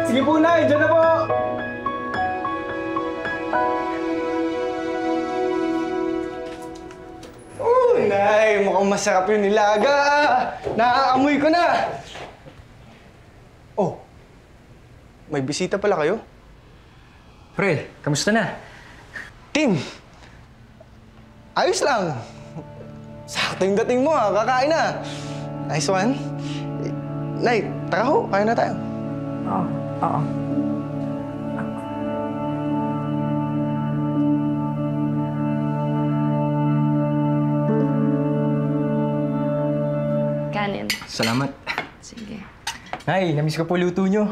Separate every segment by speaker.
Speaker 1: Sige po, Nay. Diyan na po. Uy, Nay. Mukhang masarap yung nilaga. Naaamoy ko na. Oh. May bisita pala kayo?
Speaker 2: Pre, kamusta na?
Speaker 1: Tim! Ayos lang. Sakto yung dating mo, kakain na. Nice one. Nay, tara ho, kain na tayo.
Speaker 3: Oo, oo.
Speaker 4: Kanin.
Speaker 2: Salamat.
Speaker 4: Sige.
Speaker 2: Nay, namiss ko po luto nyo.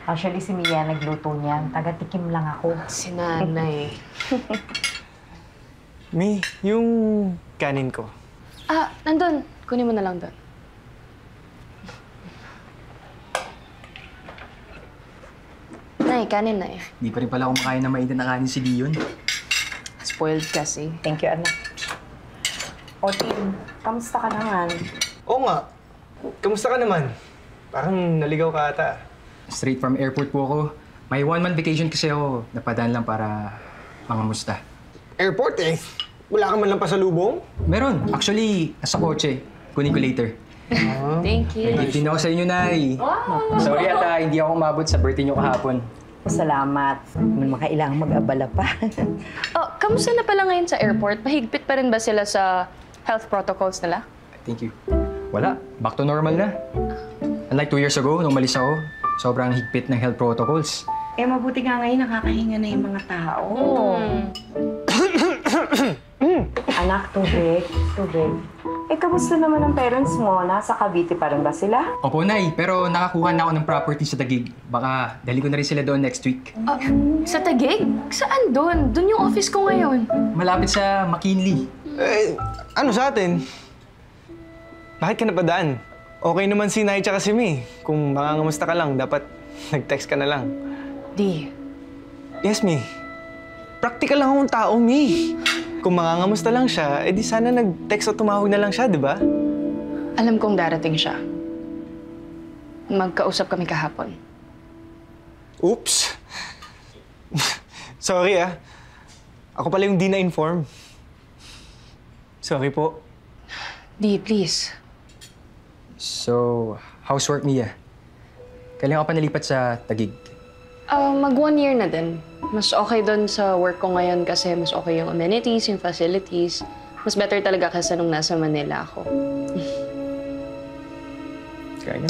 Speaker 3: Actually, si Mia nagluto niyan. Taga-tikim lang ako.
Speaker 4: Si nanay.
Speaker 1: Mi, yung kanin ko.
Speaker 4: Ah, nandun. Kunin mo na lang doon. Nay, kanin na eh.
Speaker 2: Hindi pa rin pala kumakain na mainit na kanin si Leon.
Speaker 4: Spoiled kasi.
Speaker 3: Thank you, anak. O, Tim, kamusta ka naman?
Speaker 1: Oo nga. Kamusta ka naman? Parang naligaw ka ata.
Speaker 2: Straight from airport po ako. May 1-month vacation kasi ako. Napadaan lang para mangamusta.
Speaker 1: Airport eh. Wala ka man lang pasalubong?
Speaker 2: Meron. Actually, nasa kotse. Kunin ko later.
Speaker 4: Thank you.
Speaker 2: May gift din ako sa inyo, Nay. Sorry ata, hindi ako umabot sa birthday niyo kahapon.
Speaker 3: Salamat. Naman makailangan mag-abala pa.
Speaker 4: Oh, kamusta na pala ngayon sa airport? Mahigpit pa rin ba sila sa health protocols nila?
Speaker 2: Thank you. Wala. Back to normal na. Unlike 2 years ago, nung umalis ako, sobrang higpit ng health protocols.
Speaker 3: Eh, mabuti nga ngayon nakakahinga na yung mga tao. Anak, tubig. Tubig. Eh, kamusta naman ang parents mo? Nasa Cavite pa rin ba sila?
Speaker 2: Opo, Nay. Pero nakakuha na ako ng property sa Taguig. Baka dali ko na rin sila doon next week.
Speaker 4: Ah, sa Taguig? Saan doon? Doon yung office ko ngayon.
Speaker 2: Malapit sa McKinley.
Speaker 1: Eh, ano sa atin? Bakit ka napadaan? Okay naman si Nay tsaka si Mi. Kung mangangamusta ka lang, dapat nag-text ka na lang.
Speaker 4: Di.
Speaker 1: Yes, Mi. Practical lang akong tao, Mi. Kung mangangamusta lang siya, edi sana nag-text o tumawag na lang siya, di ba?
Speaker 4: Alam kong darating siya. Magkausap kami kahapon.
Speaker 1: Oops. Sorry ah. Ako pala yung di na-inform. Sorry po.
Speaker 4: Di, please.
Speaker 2: So, how's work, Mia? Kailan ka pa nalipat sa Taguig?
Speaker 4: Mag 1 year na din. Mas okay doon sa work ko ngayon kasi mas okay yung amenities, yung facilities. Mas better talaga kasi nung nasa Manila ako.
Speaker 2: Kaya